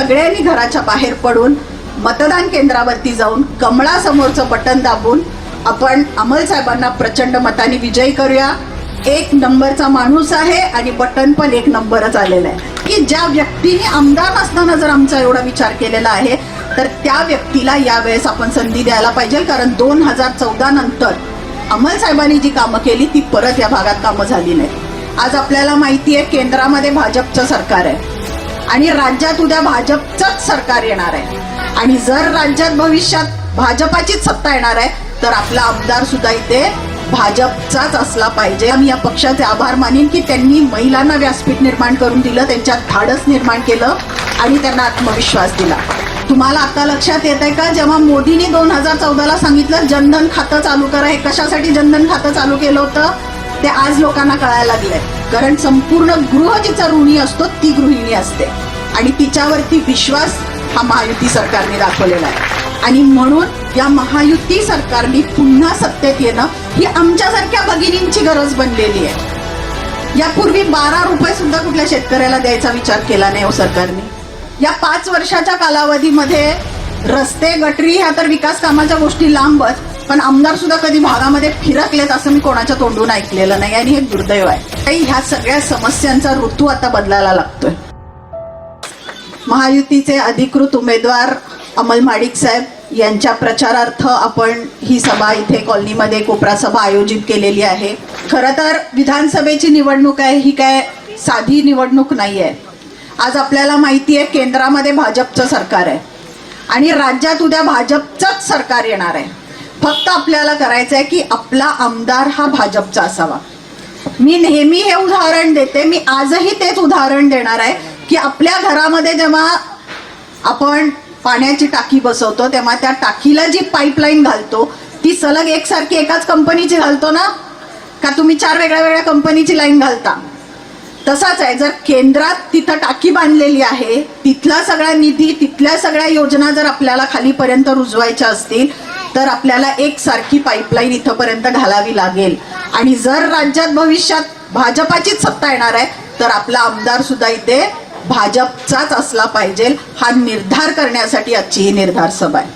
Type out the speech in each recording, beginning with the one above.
सगळ्यांनी घराच्या बाहेर पडून मतदान केंद्रावरती जाऊन कमळासमोरचं बटन दाबून आपण अमल साहेबांना प्रचंड मताने विजयी करूया. 1 नंबरचा माणूस आहे आणि बटन पण 1 नंबरच आलेलं आहे की ज्या व्यक्तीने आमदार नसताना जर आमचा एवढा विचार केलेला आहे तर त्या व्यक्तीला यावेळेस आपण संधी द्यायला पाहिजे. कारण 2014 नंतर अमल साहेबांनी जी कामं केली ती परत या भागात कामं झाली नाही. आज आपल्याला माहिती आहे केंद्रामध्ये भाजपचं सरकार आहे आणि राज्यात उद्या भाजपचंच सरकार येणार आहे आणि जर राज्यात भविष्यात भाजपाचीच सत्ता येणार आहे तर आपला आमदार सुद्धा इथे भाजपचाच असला पाहिजे. मी या पक्षाचे आभार मानेन की त्यांनी महिलांना व्यासपीठ निर्माण करून दिलं, त्यांच्यात धाडस निर्माण केलं आणि त्यांना आत्मविश्वास दिला. तुम्हाला आता लक्षात येत आहे का जेव्हा मोदींनी 2014ला सांगितलं जनधन खातं चालू करा, हे कशासाठी जनधन खातं चालू केलं होतं ते आज लोकांना कळायला लागलंय. कारण संपूर्ण गृह जिचा ऋणी असतो ती गृहिणी असते आणि तिच्यावरती विश्वास हा महायुती सरकारने दाखवलेला आहे आणि म्हणून या महायुती सरकारने पुन्हा सत्तेत येणं ही आमच्यासारख्या भगिनींची गरज बनलेली आहे. यापूर्वी 12 रुपये सुद्धा कुठल्या शेतकऱ्याला द्यायचा विचार केला नाही हो सरकारने. या 5 वर्षाच्या कालावधीमध्ये रस्ते गटरी ह्या तर विकास कामाच्या गोष्टी लांबच, पण आमदार सुद्धा कधी भागामध्ये फिरकलेत असं मी कोणाच्या तोंडून ऐकलेलं नाही आणि हे दुर्दैव आहे. ह्या सगळ्या समस्यांचा ऋतू आता बदलायला लागतोय. महायुतीचे अधिकृत उमेदवार अमल माडिक साहेब यांच्या प्रचारार्थ आपण ही सभा इथे कॉलनीमध्ये कोपरा सभा आयोजित केलेली आहे. खरं तर विधानसभेची निवडणूक आहे, ही काय साधी निवडणूक नाही आहे. आज आपल्याला माहिती आहे केंद्रामध्ये भाजपचं सरकार आहे आणि राज्यात उद्या भाजपचंच सरकार येणार आहे. फक्त आपल्याला करायचं आहे की आपला आमदार हा भाजपचा असावा. मी नेहमी हे उदाहरण देते, मी आजही तेच उदाहरण देणार आहे की आपल्या घरामध्ये जेव्हा आपण पाण्याची टाकी बसवतो तेव्हा त्या टाकीला जी पाईपलाईन घालतो ती सलग एकसारखी एकाच कंपनीची घालतो ना, का तुम्ही 4 वेगळ्या वेगळ्या कंपनीची लाईन घालता? तसाच आहे, जर केंद्रात तिथं टाकी बांधलेली आहे, तिथला सगळा निधी, तिथल्या सगळ्या योजना जर आपल्याला खालीपर्यंत रुजवायच्या असतील तर आपल्याला एकसारखी पाईपलाईन इथंपर्यंत घालावी लागेल. आणि जर राज्यात भविष्यात भाजपाचीच सत्ता येणार आहे तर आपला आमदार सुद्धा इथे भाजपचाच असला पाहिजे. हा निर्धार करण्यासाठी आजची ही निर्धार सभा आहे.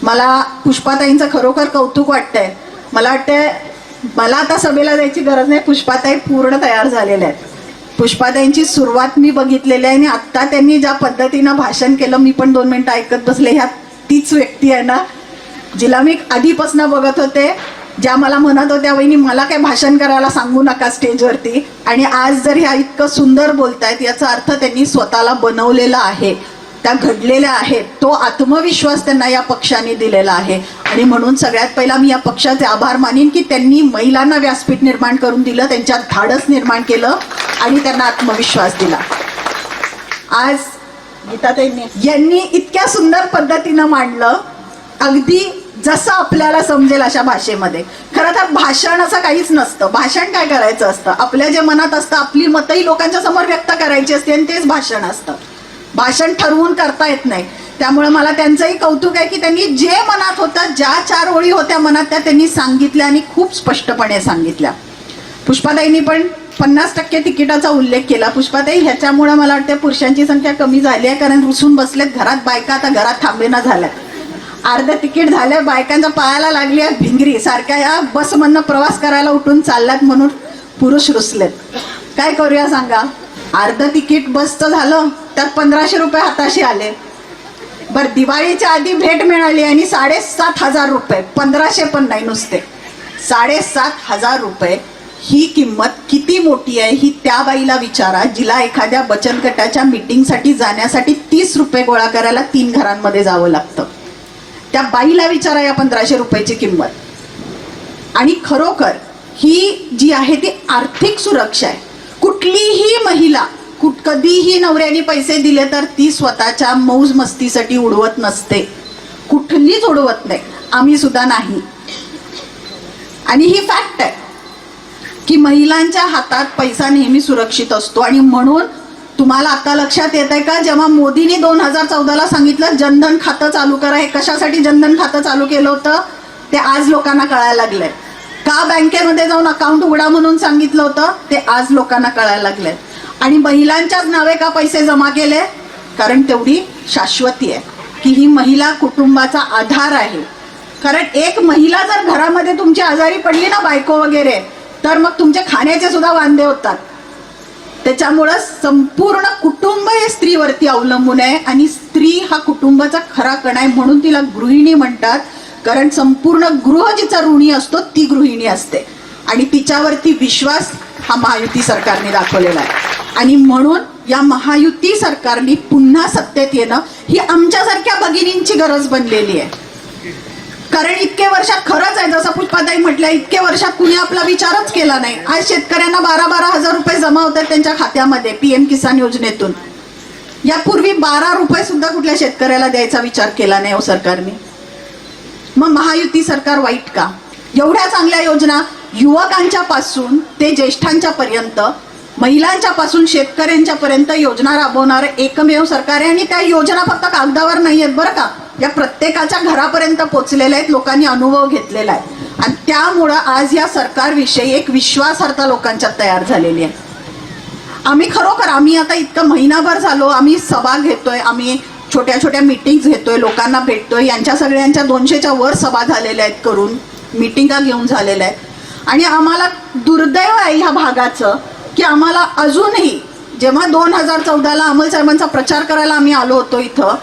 मला पुष्पाताईंचं खरोखर कौतुक वाटतंय. मला वाटतंय मला आता सभेला जायची गरज नाही, पुष्पाताई पूर्ण तयार झालेल्या आहेत. पुष्पाताईंची सुरुवात मी बघितलेली आहे आणि आत्ता त्यांनी ज्या पद्धतीनं भाषण केलं मी पण 2 मिनिटं ऐकत बसले. ह्या तीच व्यक्ती आहे ना जिला मी आधीपासून बघत होते, ज्या मला म्हणत होत्या वहिनी मला काय भाषण करायला सांगू नका स्टेजवरती, आणि आज जर ह्या इतकं सुंदर बोलतायत याचा अर्थ त्यांनी स्वतःला बनवलेला आहे, त्या घडलेल्या आहेत. तो आत्मविश्वास त्यांना या पक्षाने दिलेला आहे आणि म्हणून सगळ्यात पहिला मी या पक्षाचे आभार मानेन की त्यांनी महिलांना व्यासपीठ निर्माण करून दिलं, त्यांच्यात धाडस निर्माण केलं आणि त्यांना आत्मविश्वास दिला. आज गीताताईंनी यांनी इतक्या सुंदर पद्धतीनं मांडलं, अगदी जसं आपल्याला समजेल अशा भाषेमध्ये. खरं तर भाषण असं काहीच नसतं. भाषण काय करायचं असतं, आपल्या जे मनात असतं आपली मतही लोकांच्या समोर व्यक्त करायची असते आणि तेच भाषण असतं. भाषण ठरवून करता येत नाही. त्यामुळे मला त्यांचंही कौतुक आहे की त्यांनी जे मनात होतं, ज्या 4 ओळी होत्या मनात त्या त्यांनी सांगितल्या आणि खूप स्पष्टपणे सांगितल्या. पुष्पाताईंनी पण 50% तिकिटाचा उल्लेख केला. पुष्पाताई, ह्याच्यामुळे मला वाटतं पुरुषांची संख्या कमी झाली आहे, कारण रुसून बसलेत घरात, बायका आता घरात थांबेना झाल्यात. अर्ध तिकीट झालं, बायकांच्या पायाला लागली आहे भिंगरी, सारख्या या बसमधनं प्रवास करायला उठून चालल्यात म्हणून पुरुष रुसलेत. काय करूया सांगा? अर्ध तिकीट बसचं झालं त्यात 1500 रुपये हाताशी आले. बरं, दिवाळीच्या आधी भेट मिळाली आणि 7,500 रुपये, 1500 पण नाही, नुसते 7,500 रुपये. ही किंमत किती मोठी आहे ही त्या बाईला विचारा जिला एखाद्या बचत गटाच्या मीटिंगसाठी जाण्यासाठी 30 रुपये गोळा करायला 3 घरांमध्ये जावं लागतं. त्या बाईला विचारा या 1500 रुपयाची किंमत. आणि खरोखर ही जी आहे ती आर्थिक सुरक्षा आहे. कुठलीही महिला कधीही नवऱ्याने पैसे दिले तर ती स्वतःच्या मौज मस्तीसाठी उडवत नसते, कुठलीच उडवत नाही, आम्ही सुद्धा नाही. आणि ही फॅक्ट आहे की महिलांच्या हातात पैसा नेहमी सुरक्षित असतो. आणि म्हणून तुम्हाला आता लक्षात येत आहे का जेव्हा मोदींनी 2014ला सांगितलं जनधन खातं चालू करा, हे कशासाठी जनधन खातं चालू केलं होतं ते आज लोकांना कळायला लागलंय. का बँकेमध्ये जाऊन अकाउंट उघडा म्हणून सांगितलं होतं ते आज लोकांना कळायला लागलंय. आणि महिलांच्याच नावे का पैसे जमा केले, कारण तेवढी शाश्वती आहे की ही महिला कुटुंबाचा आधार आहे. कारण एक महिला जर घरामध्ये तुमची आजारी पडली ना, बायको वगैरे, तर मग तुमचे खाण्याचे सुद्धा वांदे होतात. त्याच्यामुळं संपूर्ण कुटुंब हे स्त्रीवरती अवलंबून आहे आणि स्त्री हा कुटुंबाचा खरा कणा आहे, म्हणून तिला गृहिणी म्हणतात. कारण संपूर्ण गृह जिचा ऋणी असतो ती गृहिणी असते आणि तिच्यावरती विश्वास हा महायुती सरकारने दाखवलेला आहे. आणि म्हणून या महायुती सरकारने पुन्हा सत्तेत येणं ही आमच्यासारख्या भगिनींची गरज बनलेली आहे. कारण इतके वर्षात खरंच आहे, जसं पुष्पाताई म्हटल्या, इतके वर्षात कुणी आपला विचारच केला नाही. आज शेतकऱ्यांना 12-12 हजार रुपये जमा होतात त्यांच्या खात्यामध्ये PM किसान योजनेतून. यापूर्वी 12 रुपये सुद्धा कुठल्या शेतकऱ्याला द्यायचा विचार केला नाही हो सरकारने. मग महायुती सरकार वाईट का? एवढ्या चांगल्या योजना युवकांच्या पासून ते ज्येष्ठांच्या पर्यंत, महिलांच्या पासून शेतकऱ्यांच्या पर्यंत योजना राबवणारं एकमेव सरकार आहे. आणि त्या योजना फक्त कागदावर नाही आहेत बरं का, या प्रत्येकाच्या घरापर्यंत पोचलेल्या आहेत, लोकांनी अनुभव घेतलेला आहे. आणि त्यामुळं आज या सरकारविषयी एक विश्वासार्हता लोकांच्यात तयार झालेली आहे. आम्ही आता इतकं महिनाभर झालो, आम्ही सभा घेतोय, आम्ही छोट्या छोट्या मीटिंग्स घेतोय, लोकांना भेटतोय. यांच्या सगळ्यांच्या 200च्या वर सभा झालेल्या आहेत, करून मीटिंगा घेऊन झालेल्या आहेत. आणि आम्हाला दुर्दैव आहे ह्या भागाचं की आम्हाला अजूनही, जेव्हा 2014ला अमल साहेबांचा प्रचार करायला आम्ही आलो होतो इथं,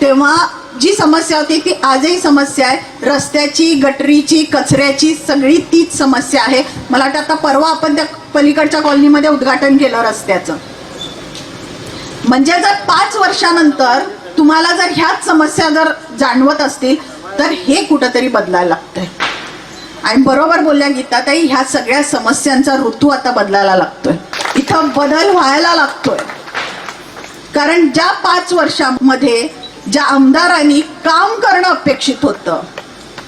तेव्हा जी समस्या होती ती आजही समस्या आहे. रस्त्याची, गटरीची, कचऱ्याची, सगळी तीच समस्या आहे. मला वाटतं आता परवा आपण त्या पलीकडच्या कॉलनीमध्ये उद्घाटन केलं रस्त्याचं. म्हणजे जर 5 वर्षानंतर तुम्हाला जर ह्याच समस्या जर जाणवत असतील तर हे कुठंतरी बदलायला लागतंय. आणि बरोबर बोलल्या गीताताई, ह्या सगळ्या समस्यांचा ऋतू आता बदलायला लागतोय, इथं बदल व्हायला लागतोय. कारण ज्या 5 वर्षामध्ये ज्या आमदारांनी काम करणं अपेक्षित होतं,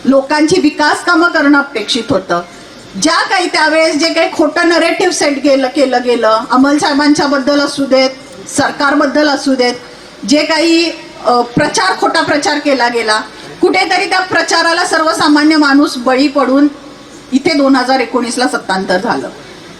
लोकांची विकास कामं करणं अपेक्षित होतं, ज्या काही त्यावेळेस जे काही खोटं नरेटिव्ह सेट केलं गेलं, अमल साहेबांच्या बद्दल असू देत, सरकारबद्दल असू देत, जे काही खोटा प्रचार केला गेला, कुठेतरी त्या प्रचाराला सर्वसामान्य माणूस बळी पडून इथे 2019ला सत्तांतर झालं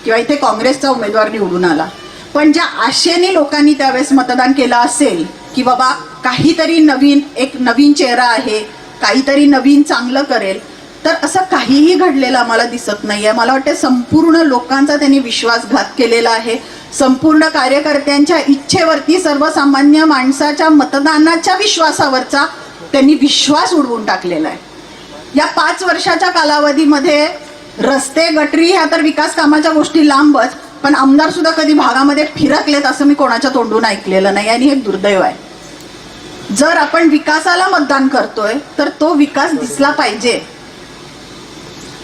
किंवा इथे काँग्रेसचा उमेदवार निवडून आला. पण ज्या आशेने लोकांनी त्यावेळेस मतदान केलं असेल की बाबा काहीतरी नवीन, एक नवीन चेहरा आहे, काहीतरी नवीन चांगलं करेल, तर असं काहीही घडलेलं आम्हाला दिसत नाही आहे. मला वाटतं संपूर्ण लोकांचा त्यांनी विश्वासघात केलेला आहे. संपूर्ण कार्यकर्त्यांच्या इच्छेवरती, सर्वसामान्य माणसाच्या मतदानाच्या विश्वासावरचा त्यांनी विश्वास उडवून टाकलेला आहे. या 5 वर्षाच्या कालावधीमध्ये रस्ते, गटरी ह्या तर विकास कामाच्या गोष्टी लांबच, पण आमदार सुद्धा कधी भागामध्ये फिरकलेत असं मी कोणाच्या तोंडून ऐकलेलं नाही. आणि हे दुर्दैव आहे. जर आपण विकासाला मतदान करतोय तर तो विकास दिसला पाहिजे,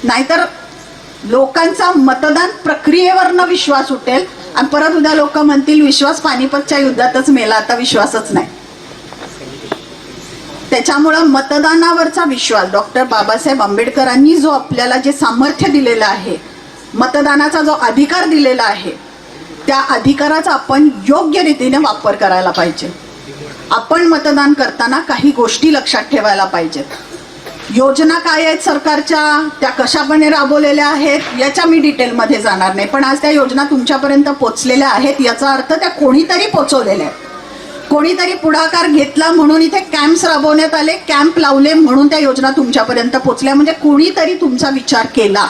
नाहीतर लोकांचा मतदान प्रक्रियेवरनं विश्वास उठेल आणि परत उद्या लोक म्हणतील विश्वास पानिपतच्या युद्धातच मेला, आता विश्वासच नाही. त्याच्यामुळं मतदानावरचा विश्वास, डॉक्टर बाबासाहेब आंबेडकरांनी जो आपल्याला जे सामर्थ्य दिलेलं आहे, मतदानाचा जो अधिकार दिलेला आहे, त्या अधिकाराचा आपण योग्य रीतीने वापर करायला पाहिजे. आपण मतदान करताना काही गोष्टी लक्षात ठेवायला पाहिजेत. योजना काय आहेत सरकारच्या, त्या कशापणे राबवलेल्या आहेत याच्या मी डिटेलमध्ये जाणार नाही, पण आज त्या योजना तुमच्यापर्यंत पोचलेल्या आहेत याचा अर्थ त्या कोणीतरी पोचवलेल्या आहेत. कोणीतरी पुढाकार घेतला म्हणून इथे कॅम्प्स राबवण्यात आले, कॅम्प लावले म्हणून त्या योजना तुमच्यापर्यंत पोचल्या. म्हणजे कोणीतरी तुमचा विचार केला.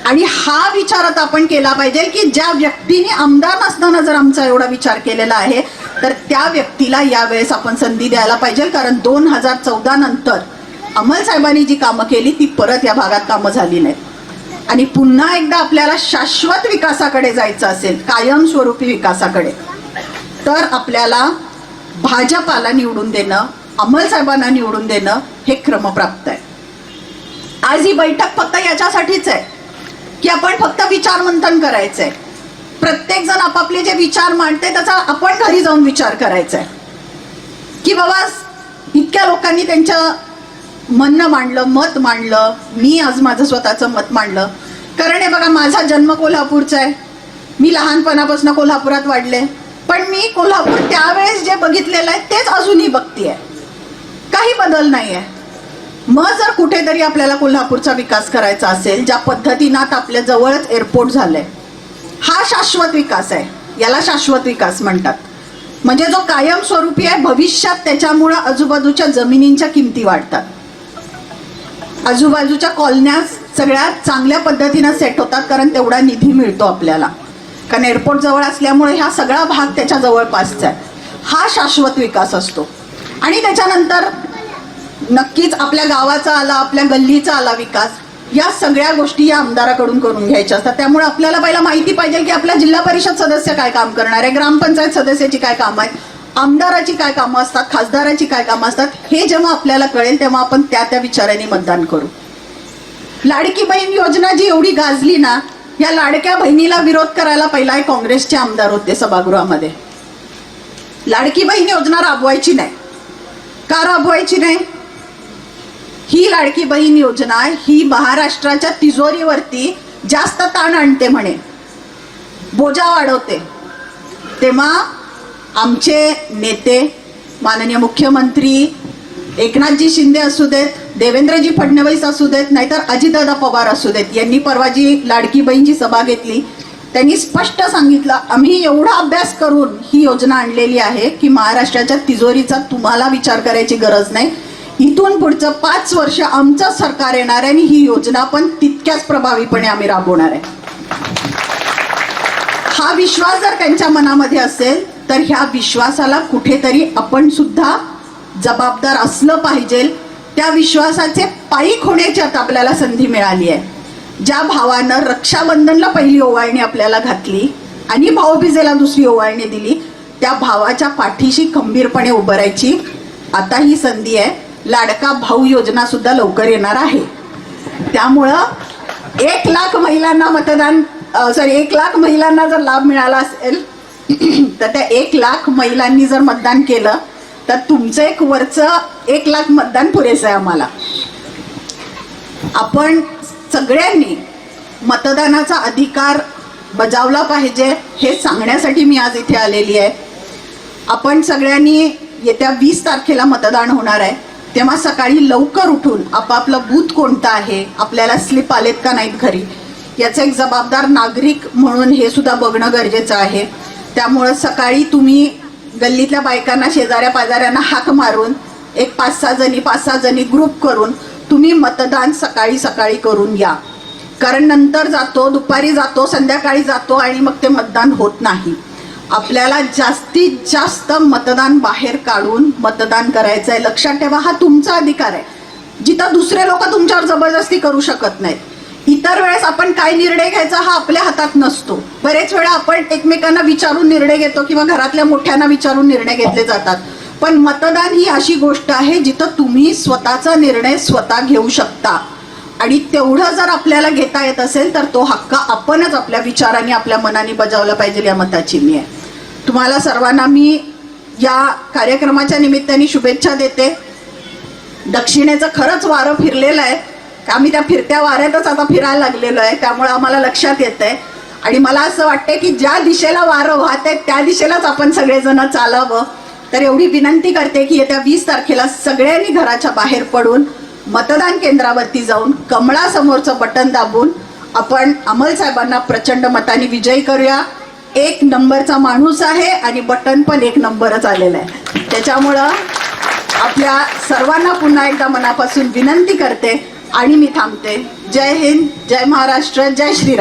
आणि हा विचार आता आपण केला पाहिजे की ज्या व्यक्तीने आमदार नसताना जर आमचा एवढा विचार केलेला आहे तर त्या व्यक्तीला यावेळेस आपण संधी द्यायला पाहिजे. कारण 2014 नंतर अमल साहेबांनी जी कामं केली ती परत या भागात कामं झाली नाहीत. आणि पुन्हा एकदा आपल्याला शाश्वत विकासाकडे जायचं असेल, कायमस्वरूपी विकासाकडे, तर आपल्याला भाजपाला निवडून देणं, अमल साहेबांना निवडून देणं हे क्रमप्राप्त आहे. आज ही बैठक फक्त याच्यासाठीच आहे की आपण फक्त विचार मंथन करायचंय. प्रत्येक जण आपापले जे विचार मांडते त्याचा आपण घरी जाऊन विचार करायचा आहे की बाबा इतक्या लोकांनी त्यांचं म्हणणं मांडलं, मत मांडलं, मी आज माझं स्वतःचं मत मांडलं. कारण हे बघा, माझा जन्म कोल्हापूरचा आहे, मी लहानपणापासून कोल्हापुरात वाढले, पण मी कोल्हापूर त्यावेळेस जे बघितलेलं आहे तेच अजूनही बघतीये, काही बदल नाही आहे. मग जर कुठेतरी आपल्याला कोल्हापूरचा विकास करायचा असेल, ज्या पद्धतीनं आता आपल्या जवळच एअरपोर्ट झालंय, हा शाश्वत विकास आहे, याला शाश्वत विकास म्हणतात. म्हणजे जो कायमस्वरूपी आहे, भविष्यात त्याच्यामुळं आजूबाजूच्या जमिनींच्या किमती वाढतात, आजूबाजूच्या कॉलन्या सगळ्या चांगल्या पद्धतीनं सेट होतात, कारण तेवढा निधी मिळतो आपल्याला, कारण एअरपोर्ट जवळ असल्यामुळे हा सगळा भाग त्याच्या जवळपासचा आहे. हा शाश्वत विकास असतो. आणि त्याच्यानंतर नक्कीच आपल्या गावाचा आला, आपल्या गल्लीचा आला विकास. या सगळ्या गोष्टी या आमदाराकडून करून घ्यायच्या असतात. त्यामुळे आपल्याला पहिला माहिती पाहिजे की आपला जिल्हा परिषद सदस्य काय काम करणार आहे, ग्रामपंचायत सदस्याची काय कामं आहेत, आमदाराची काय कामं असतात, खासदाराची काय कामं असतात. हे जेव्हा आपल्याला कळेल तेव्हा आपण त्या विचाराने मतदान करू. लाडकी बहीण योजना जी एवढी गाजली ना, या लाडक्या बहिणीला विरोध करायला पहिला काँग्रेसचे आमदार होते सभागृहामध्ये. लाडकी बहीण योजना राबवायची नाही. का राबवायची नाही? ही लाडकी बहीण योजना ही महाराष्ट्राच्या तिजोरीवरती जास्त ताण आणते म्हणे, बोजा वाढवते. तेव्हा आमचे नेते माननीय मुख्यमंत्री एकनाथजी शिंदे असू देत, देवेंद्रजी फडणवीस असू देत, नाहीतर अजितदादा पवार असू देत, यांनी परवा जी लाडकी बहीणची सभा घेतली त्यांनी स्पष्ट सांगितलं, आम्ही एवढा अभ्यास करून ही योजना आणलेली आहे की महाराष्ट्राच्या तिजोरीचा तुम्हाला विचार करायची गरज नाही. इथून पुढचं 5 वर्ष आमचं सरकार येणार आहे आणि ही योजना पण तितक्याच प्रभावीपणे आम्ही राबवणार आहे. हा विश्वास जर त्यांच्या मनामध्ये असेल तर ह्या विश्वासाला कुठेतरी आपण सुद्धा जबाबदार असलं पाहिजे. त्या विश्वासाचे पायी होण्याची आता आपल्याला संधी मिळाली आहे. ज्या भावानं रक्षाबंधनला पहिली ओवाळणी आपल्याला घातली आणि भाऊबीजेला दुसरी ओवाळणी दिली, त्या भावाच्या पाठीशी खंबीरपणे उभं राहायची आता ही संधी आहे. लाडका भाऊ योजना सुद्धा लवकर येणार आहे. त्यामुळं 1 लाख महिलांना 1 लाख महिलांना जर लाभ मिळाला असेल तर त्या 1 लाख महिलांनी जर मतदान केलं तर तुमचं एक वरचं 1 लाख मतदान पुरेसं आहे आम्हाला. आपण सगळ्यांनी मतदानाचा अधिकार बजावला पाहिजे हे सांगण्यासाठी मी आज इथे आलेली आहे. आपण सगळ्यांनी येत्या 20 तारखेला मतदान होणार आहे, तेव्हा सकाळी लवकर उठून आपापलं बूथ कोणतं आहे, आपल्याला स्लिप आलेत का नाहीत घरी, याचं एक जबाबदार नागरिक म्हणून हे सुद्धा बघणं गरजेचं आहे. त्यामुळं सकाळी तुम्ही गल्लीतल्या बायकांना, शेजाऱ्या पाजाऱ्यांना हाक मारून एक 5-6 जणी ग्रुप करून तुम्ही मतदान सकाळी करून या. कारण नंतर जातो, दुपारी जातो, संध्याकाळी जातो आणि मग ते मतदान होत नाही. आपल्याला जास्तीत जास्त मतदान बाहेर काढून मतदान करायचं आहे. लक्षात ठेवा, हा तुमचा अधिकार आहे, जिथं दुसरे लोक तुमच्यावर जबरदस्ती करू शकत नाहीत. इतर वेळेस आपण काय निर्णय घ्यायचा हा आपल्या हातात नसतो. बरेच वेळा आपण एकमेकांना विचारून निर्णय घेतो किंवा घरातल्या मोठ्यांना विचारून निर्णय घेतले जातात. पण मतदान ही अशी गोष्ट आहे जिथं तुम्ही स्वतःचा निर्णय स्वतः घेऊ शकता. आणि तेवढं जर आपल्याला घेता येत असेल तर तो हक्क आपणच आपल्या विचारांनी, आपल्या मनाने बजावला पाहिजे. या मताची मी आहे. तुम्हाला सर्वांना मी या कार्यक्रमाच्या निमित्ताने शुभेच्छा देते. दक्षिणेचं खरंच वारं फिरलेलं आहे. आम्ही त्या फिरत्या वाऱ्यातच आता फिरायला लागलेलो आहे, त्यामुळे आम्हाला लक्षात येत आहे. आणि मला असं वाटतं की ज्या दिशेला वारं वाहत आहे त्या दिशेलाच आपण सगळेजण चालावं. तर एवढी विनंती करते की येत्या 20 तारखेला सगळ्यांनी घराच्या बाहेर पडून मतदान केंद्रावरती जाऊन कमळासमोरचं बटन दाबून आपण अमल साहेबांना प्रचंड मताने विजयी करूया. 1 नंबरचा माणूस आहे आणि बटन पण 1 नंबरच आलेलं आहे. त्याच्यामुळं आपल्या सर्वांना पुन्हा एकदा मनापासून विनंती करते आणि मी थांबते. जय हिंद, जय महाराष्ट्र, जय श्रीराम.